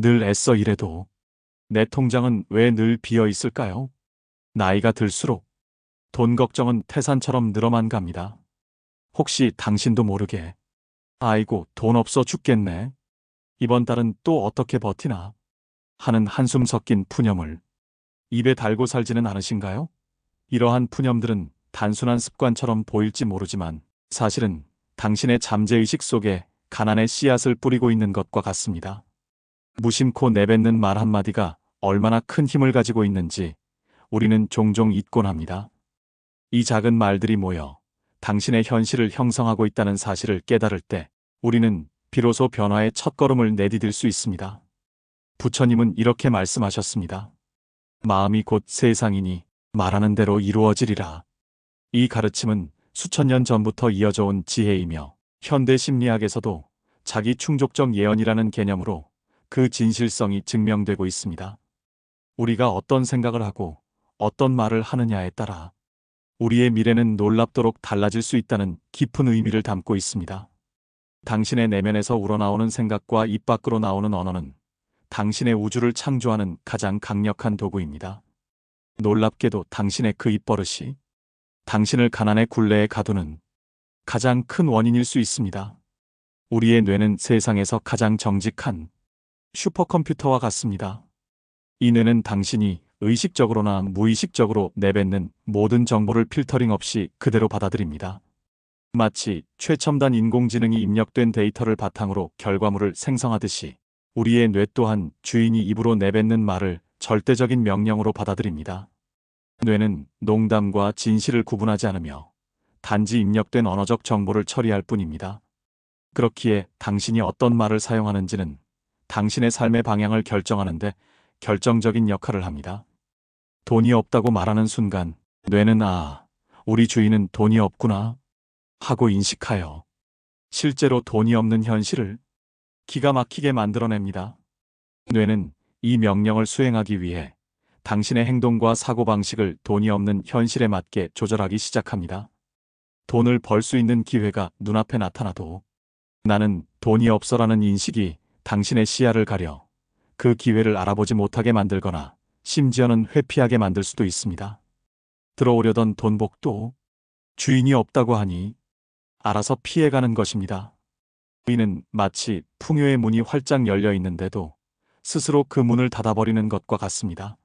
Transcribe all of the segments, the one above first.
늘 애써 일해도 내 통장은 왜 늘 비어 있을까요? 나이가 들수록 돈 걱정은 태산처럼 늘어만 갑니다. 혹시 당신도 모르게 아이고 돈 없어 죽겠네. 이번 달은 또 어떻게 버티나 하는 한숨 섞인 푸념을 입에 달고 살지는 않으신가요? 이러한 푸념들은 단순한 습관처럼 보일지 모르지만 사실은 당신의 잠재의식 속에 가난의 씨앗을 뿌리고 있는 것과 같습니다. 무심코 내뱉는 말 한마디가 얼마나 큰 힘을 가지고 있는지 우리는 종종 잊곤 합니다. 이 작은 말들이 모여 당신의 현실을 형성하고 있다는 사실을 깨달을 때 우리는 비로소 변화의 첫걸음을 내디딜 수 있습니다. 부처님은 이렇게 말씀하셨습니다. 마음이 곧 세상이니 말하는 대로 이루어지리라. 이 가르침은 수천 년 전부터 이어져 온 지혜이며 현대 심리학에서도 자기 충족적 예언이라는 개념으로 그 진실성이 증명되고 있습니다. 우리가 어떤 생각을 하고 어떤 말을 하느냐에 따라 우리의 미래는 놀랍도록 달라질 수 있다는 깊은 의미를 담고 있습니다. 당신의 내면에서 우러나오는 생각과 입 밖으로 나오는 언어는 당신의 우주를 창조하는 가장 강력한 도구입니다. 놀랍게도 당신의 그 입버릇이 당신을 가난의 굴레에 가두는 가장 큰 원인일 수 있습니다. 우리의 뇌는 세상에서 가장 정직한 슈퍼컴퓨터와 같습니다. 이 뇌는 당신이 의식적으로나 무의식적으로 내뱉는 모든 정보를 필터링 없이 그대로 받아들입니다. 마치 최첨단 인공지능이 입력된 데이터를 바탕으로 결과물을 생성하듯이 우리의 뇌 또한 주인이 입으로 내뱉는 말을 절대적인 명령으로 받아들입니다. 뇌는 농담과 진실을 구분하지 않으며 단지 입력된 언어적 정보를 처리할 뿐입니다. 그렇기에 당신이 어떤 말을 사용하는지는 당신의 삶의 방향을 결정하는데 결정적인 역할을 합니다. 돈이 없다고 말하는 순간 뇌는 우리 주인은 돈이 없구나 하고 인식하여 실제로 돈이 없는 현실을 기가 막히게 만들어냅니다. 뇌는 이 명령을 수행하기 위해 당신의 행동과 사고방식을 돈이 없는 현실에 맞게 조절하기 시작합니다. 돈을 벌 수 있는 기회가 눈앞에 나타나도 나는 돈이 없어라는 인식이 당신의 시야를 가려 그 기회를 알아보지 못하게 만들거나 심지어는 회피하게 만들 수도 있습니다. 들어오려던 돈복도 주인이 없다고 하니 알아서 피해가는 것입니다. 이는 마치 풍요의 문이 활짝 열려 있는데도 스스로 그 문을 닫아버리는 것과 같습니다.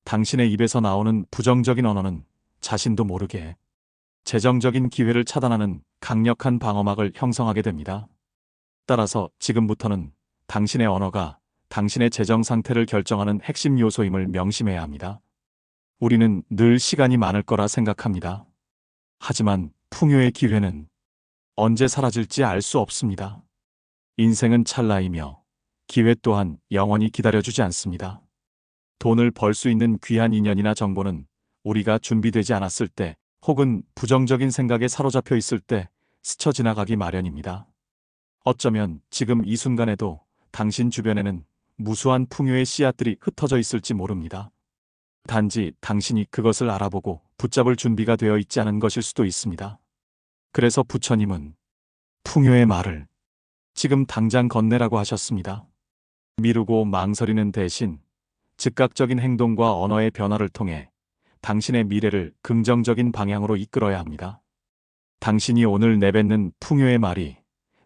당신의 입에서 나오는 부정적인 언어는 자신도 모르게 재정적인 기회를 차단하는 강력한 방어막을 형성하게 됩니다. 따라서 지금부터는 당신의 언어가 당신의 재정 상태를 결정하는 핵심 요소임을 명심해야 합니다. 우리는 늘 시간이 많을 거라 생각합니다. 하지만 풍요의 기회는 언제 사라질지 알 수 없습니다. 인생은 찰나이며 기회 또한 영원히 기다려주지 않습니다. 돈을 벌 수 있는 귀한 인연이나 정보는 우리가 준비되지 않았을 때 혹은 부정적인 생각에 사로잡혀 있을 때 스쳐 지나가기 마련입니다. 어쩌면 지금 이 순간에도 당신 주변에는 무수한 풍요의 씨앗들이 흩어져 있을지 모릅니다. 단지 당신이 그것을 알아보고 붙잡을 준비가 되어 있지 않은 것일 수도 있습니다. 그래서 부처님은 풍요의 말을 지금 당장 건네라고 하셨습니다. 미루고 망설이는 대신 즉각적인 행동과 언어의 변화를 통해 당신의 미래를 긍정적인 방향으로 이끌어야 합니다. 당신이 오늘 내뱉는 풍요의 말이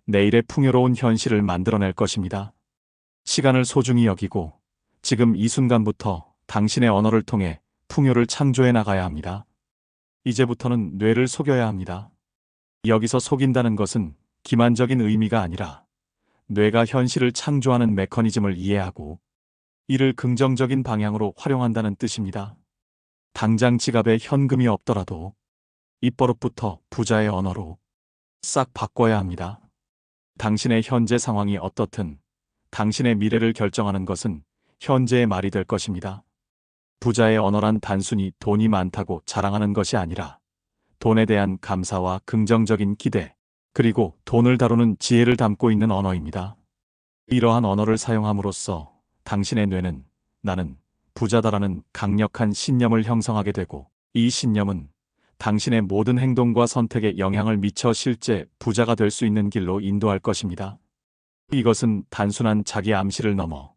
내일의 풍요로운 현실을 만들어낼 것입니다. 시간을 소중히 여기고 지금 이 순간부터 당신의 언어를 통해 풍요를 창조해 나가야 합니다. 이제부터는 뇌를 속여야 합니다. 여기서 속인다는 것은 기만적인 의미가 아니라 뇌가 현실을 창조하는 메커니즘을 이해하고 이를 긍정적인 방향으로 활용한다는 뜻입니다. 당장 지갑에 현금이 없더라도 입버릇부터 부자의 언어로 싹 바꿔야 합니다. 당신의 현재 상황이 어떻든 당신의 미래를 결정하는 것은 현재의 말이 될 것입니다. 부자의 언어란 단순히 돈이 많다고 자랑하는 것이 아니라 돈에 대한 감사와 긍정적인 기대, 그리고 돈을 다루는 지혜를 담고 있는 언어입니다. 이러한 언어를 사용함으로써 당신의 뇌는 나는 부자다라는 강력한 신념을 형성하게 되고 이 신념은 당신의 모든 행동과 선택에 영향을 미쳐 실제 부자가 될 수 있는 길로 인도할 것입니다. 이것은 단순한 자기 암시를 넘어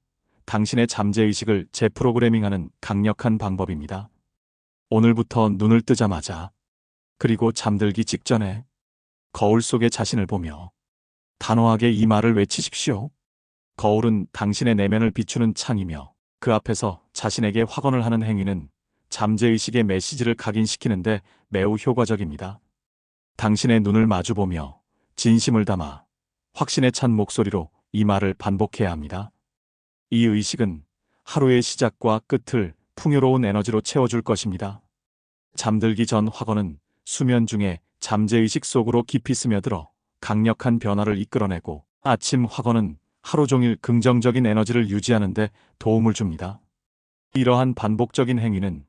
당신의 잠재의식을 재프로그래밍하는 강력한 방법입니다. 오늘부터 눈을 뜨자마자, 그리고 잠들기 직전에 거울 속의 자신을 보며 단호하게 이 말을 외치십시오. 거울은 당신의 내면을 비추는 창이며 그 앞에서 자신에게 확언을 하는 행위는 잠재의식의 메시지를 각인시키는데 매우 효과적입니다. 당신의 눈을 마주보며 진심을 담아 확신에 찬 목소리로 이 말을 반복해야 합니다. 이 의식은 하루의 시작과 끝을 풍요로운 에너지로 채워줄 것입니다. 잠들기 전 확언은 수면 중에 잠재의식 속으로 깊이 스며들어 강력한 변화를 이끌어내고, 아침 확언은 하루 종일 긍정적인 에너지를 유지하는 데 도움을 줍니다. 이러한 반복적인 행위는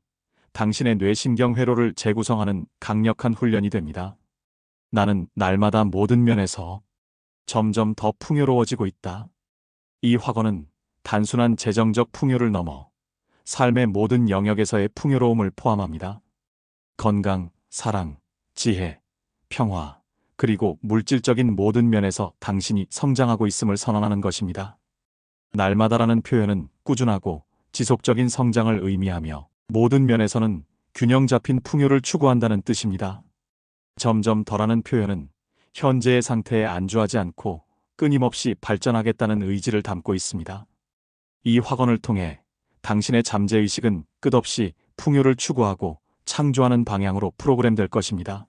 당신의 뇌신경 회로를 재구성하는 강력한 훈련이 됩니다. 나는 날마다 모든 면에서 점점 더 풍요로워지고 있다. 이 확언은 단순한 재정적 풍요를 넘어 삶의 모든 영역에서의 풍요로움을 포함합니다. 건강, 사랑, 지혜, 평화, 그리고 물질적인 모든 면에서 당신이 성장하고 있음을 선언하는 것입니다. 날마다라는 표현은 꾸준하고 지속적인 성장을 의미하며 모든 면에서는 균형 잡힌 풍요를 추구한다는 뜻입니다. 점점 더라는 표현은 현재의 상태에 안주하지 않고 끊임없이 발전하겠다는 의지를 담고 있습니다. 이 확언을 통해 당신의 잠재의식은 끝없이 풍요를 추구하고 창조하는 방향으로 프로그램될 것입니다.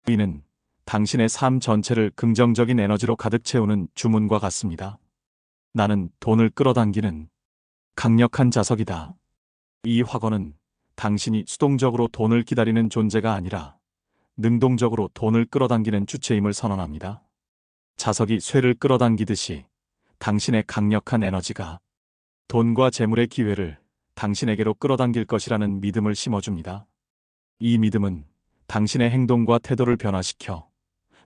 이는 당신의 삶 전체를 긍정적인 에너지로 가득 채우는 주문과 같습니다. 나는 돈을 끌어당기는 강력한 자석이다. 이 확언은 당신이 수동적으로 돈을 기다리는 존재가 아니라 능동적으로 돈을 끌어당기는 주체임을 선언합니다. 자석이 쇠를 끌어당기듯이 당신의 강력한 에너지가 돈과 재물의 기회를 당신에게로 끌어당길 것이라는 믿음을 심어줍니다. 이 믿음은 당신의 행동과 태도를 변화시켜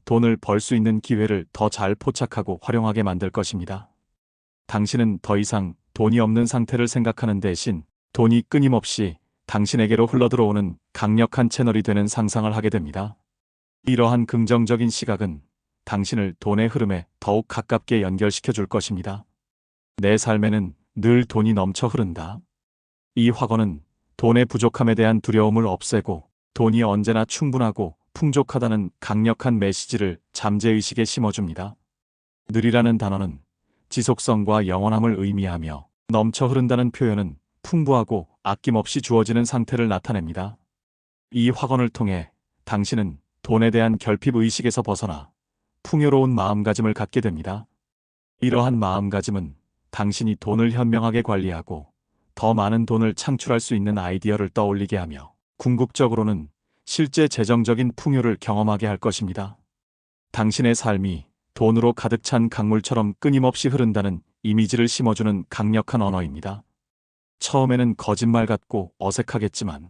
돈을 벌 수 있는 기회를 더 잘 포착하고 활용하게 만들 것입니다. 당신은 더 이상 돈이 없는 상태를 생각하는 대신 돈이 끊임없이 당신에게로 흘러들어오는 강력한 채널이 되는 상상을 하게 됩니다. 이러한 긍정적인 시각은 당신을 돈의 흐름에 더욱 가깝게 연결시켜 줄 것입니다. 내 삶에는 늘 돈이 넘쳐 흐른다. 이 확언은 돈의 부족함에 대한 두려움을 없애고 돈이 언제나 충분하고 풍족하다는 강력한 메시지를 잠재의식에 심어줍니다. 늘이라는 단어는 지속성과 영원함을 의미하며 넘쳐 흐른다는 표현은 풍부하고 아낌없이 주어지는 상태를 나타냅니다. 이 확언을 통해 당신은 돈에 대한 결핍 의식에서 벗어나 풍요로운 마음가짐을 갖게 됩니다. 이러한 마음가짐은 당신이 돈을 현명하게 관리하고 더 많은 돈을 창출할 수 있는 아이디어를 떠올리게 하며 궁극적으로는 실제 재정적인 풍요를 경험하게 할 것입니다. 당신의 삶이 돈으로 가득 찬 강물처럼 끊임없이 흐른다는 이미지를 심어주는 강력한 언어입니다. 처음에는 거짓말 같고 어색하겠지만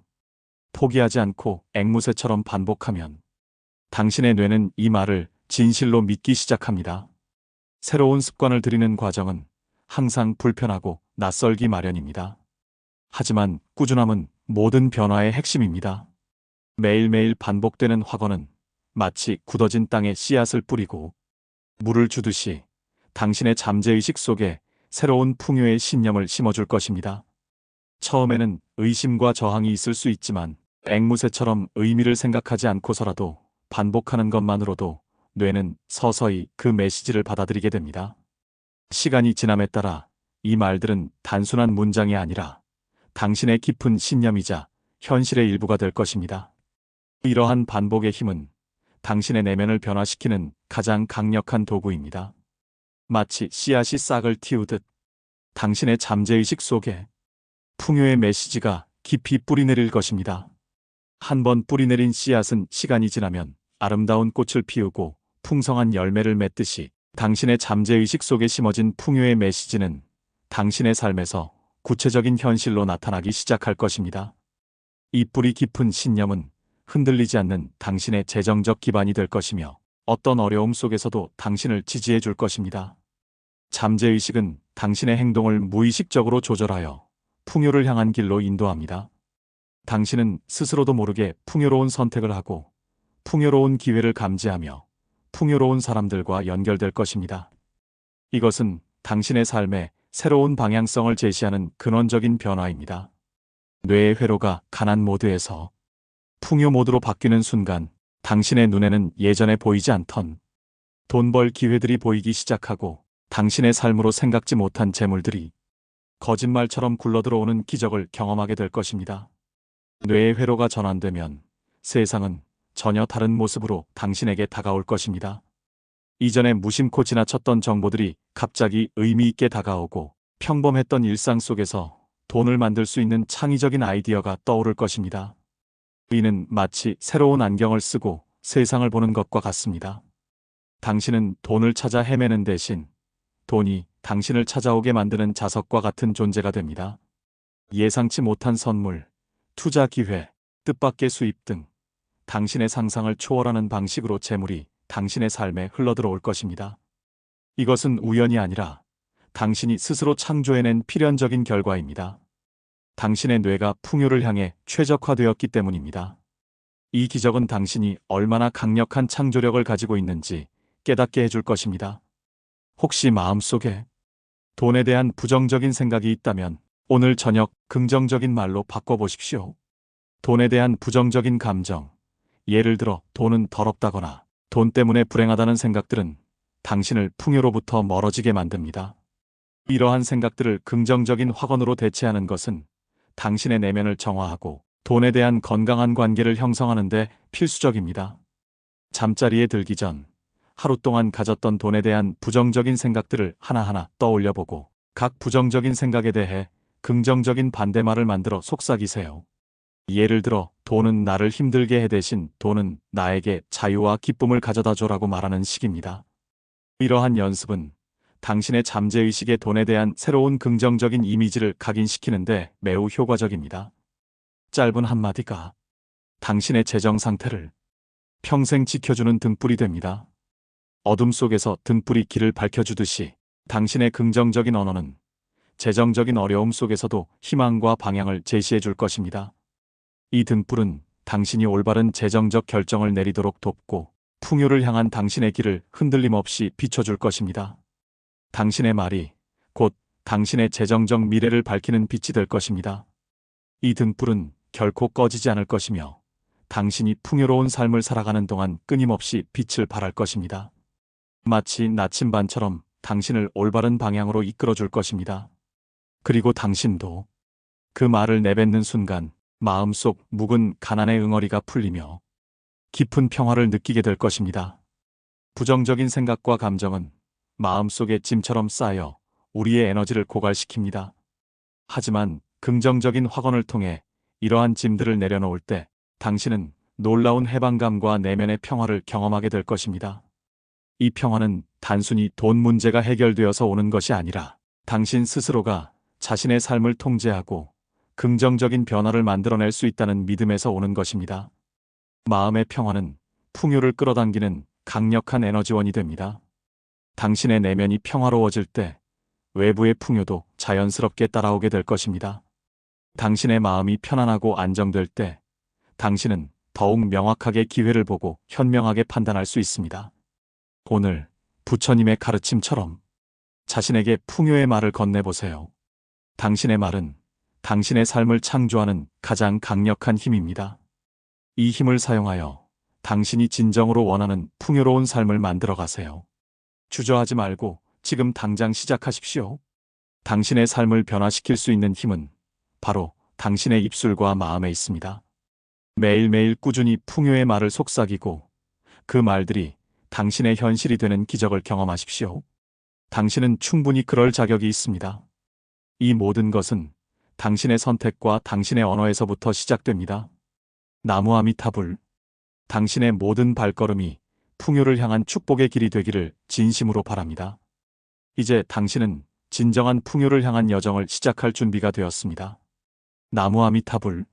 포기하지 않고 앵무새처럼 반복하면 당신의 뇌는 이 말을 진실로 믿기 시작합니다. 새로운 습관을 들이는 과정은 항상 불편하고 낯설기 마련입니다. 하지만 꾸준함은 모든 변화의 핵심입니다. 매일매일 반복되는 확언은 마치 굳어진 땅에 씨앗을 뿌리고 물을 주듯이 당신의 잠재의식 속에 새로운 풍요의 신념을 심어줄 것입니다. 처음에는 의심과 저항이 있을 수 있지만 앵무새처럼 의미를 생각하지 않고서라도 반복하는 것만으로도 뇌는 서서히 그 메시지를 받아들이게 됩니다. 시간이 지남에 따라 이 말들은 단순한 문장이 아니라 당신의 깊은 신념이자 현실의 일부가 될 것입니다. 이러한 반복의 힘은 당신의 내면을 변화시키는 가장 강력한 도구입니다. 마치 씨앗이 싹을 틔우듯 당신의 잠재의식 속에 풍요의 메시지가 깊이 뿌리내릴 것입니다. 한번 뿌리내린 씨앗은 시간이 지나면 아름다운 꽃을 피우고 풍성한 열매를 맺듯이 당신의 잠재의식 속에 심어진 풍요의 메시지는 당신의 삶에서 구체적인 현실로 나타나기 시작할 것입니다. 이 뿌리 깊은 신념은 흔들리지 않는 당신의 재정적 기반이 될 것이며 어떤 어려움 속에서도 당신을 지지해 줄 것입니다. 잠재의식은 당신의 행동을 무의식적으로 조절하여 풍요를 향한 길로 인도합니다. 당신은 스스로도 모르게 풍요로운 선택을 하고 풍요로운 기회를 감지하며 풍요로운 사람들과 연결될 것입니다. 이것은 당신의 삶에 새로운 방향성을 제시하는 근원적인 변화입니다. 뇌의 회로가 가난 모드에서 풍요 모드로 바뀌는 순간 당신의 눈에는 예전에 보이지 않던 돈 벌 기회들이 보이기 시작하고 당신의 삶으로 생각지 못한 재물들이 거짓말처럼 굴러들어오는 기적을 경험하게 될 것입니다. 뇌의 회로가 전환되면 세상은 전혀 다른 모습으로 당신에게 다가올 것입니다. 이전에 무심코 지나쳤던 정보들이 갑자기 의미 있게 다가오고 평범했던 일상 속에서 돈을 만들 수 있는 창의적인 아이디어가 떠오를 것입니다. 이는 마치 새로운 안경을 쓰고 세상을 보는 것과 같습니다. 당신은 돈을 찾아 헤매는 대신 돈이 당신을 찾아오게 만드는 자석과 같은 존재가 됩니다. 예상치 못한 선물, 투자 기회, 뜻밖의 수입 등 당신의 상상을 초월하는 방식으로 재물이 당신의 삶에 흘러들어올 것입니다. 이것은 우연이 아니라 당신이 스스로 창조해낸 필연적인 결과입니다. 당신의 뇌가 풍요를 향해 최적화되었기 때문입니다. 이 기적은 당신이 얼마나 강력한 창조력을 가지고 있는지 깨닫게 해줄 것입니다. 혹시 마음속에 돈에 대한 부정적인 생각이 있다면 오늘 저녁 긍정적인 말로 바꿔보십시오. 돈에 대한 부정적인 감정, 예를 들어 돈은 더럽다거나 돈 때문에 불행하다는 생각들은 당신을 풍요로부터 멀어지게 만듭니다. 이러한 생각들을 긍정적인 확언으로 대체하는 것은 당신의 내면을 정화하고 돈에 대한 건강한 관계를 형성하는 데 필수적입니다. 잠자리에 들기 전 하루 동안 가졌던 돈에 대한 부정적인 생각들을 하나하나 떠올려보고 각 부정적인 생각에 대해 긍정적인 반대말을 만들어 속삭이세요. 예를 들어 돈은 나를 힘들게 해 대신 돈은 나에게 자유와 기쁨을 가져다 줘라고 말하는 식입니다. 이러한 연습은 당신의 잠재의식에 돈에 대한 새로운 긍정적인 이미지를 각인시키는데 매우 효과적입니다. 짧은 한마디가 당신의 재정 상태를 평생 지켜주는 등불이 됩니다. 어둠 속에서 등불이 길을 밝혀주듯이 당신의 긍정적인 언어는 재정적인 어려움 속에서도 희망과 방향을 제시해 줄 것입니다. 이 등불은 당신이 올바른 재정적 결정을 내리도록 돕고 풍요를 향한 당신의 길을 흔들림 없이 비춰줄 것입니다. 당신의 말이 곧 당신의 재정적 미래를 밝히는 빛이 될 것입니다. 이 등불은 결코 꺼지지 않을 것이며 당신이 풍요로운 삶을 살아가는 동안 끊임없이 빛을 발할 것입니다. 마치 나침반처럼 당신을 올바른 방향으로 이끌어줄 것입니다. 그리고 당신도 그 말을 내뱉는 순간 마음속 묵은 가난의 응어리가 풀리며 깊은 평화를 느끼게 될 것입니다. 부정적인 생각과 감정은 마음속에 짐처럼 쌓여 우리의 에너지를 고갈시킵니다. 하지만 긍정적인 확언을 통해 이러한 짐들을 내려놓을 때 당신은 놀라운 해방감과 내면의 평화를 경험하게 될 것입니다. 이 평화는 단순히 돈 문제가 해결되어서 오는 것이 아니라 당신 스스로가 자신의 삶을 통제하고 긍정적인 변화를 만들어낼 수 있다는 믿음에서 오는 것입니다. 마음의 평화는 풍요를 끌어당기는 강력한 에너지원이 됩니다. 당신의 내면이 평화로워질 때 외부의 풍요도 자연스럽게 따라오게 될 것입니다. 당신의 마음이 편안하고 안정될 때 당신은 더욱 명확하게 기회를 보고 현명하게 판단할 수 있습니다. 오늘 부처님의 가르침처럼 자신에게 풍요의 말을 건네보세요. 당신의 말은 당신의 삶을 창조하는 가장 강력한 힘입니다. 이 힘을 사용하여 당신이 진정으로 원하는 풍요로운 삶을 만들어 가세요. 주저하지 말고 지금 당장 시작하십시오. 당신의 삶을 변화시킬 수 있는 힘은 바로 당신의 입술과 마음에 있습니다. 매일매일 꾸준히 풍요의 말을 속삭이고 그 말들이 당신의 현실이 되는 기적을 경험하십시오. 당신은 충분히 그럴 자격이 있습니다. 이 모든 것은 당신의 선택과 당신의 언어에서부터 시작됩니다. 나무 아미타불. 당신의 모든 발걸음이 풍요를 향한 축복의 길이 되기를 진심으로 바랍니다. 이제 당신은 진정한 풍요를 향한 여정을 시작할 준비가 되었습니다. 나무 아미타불.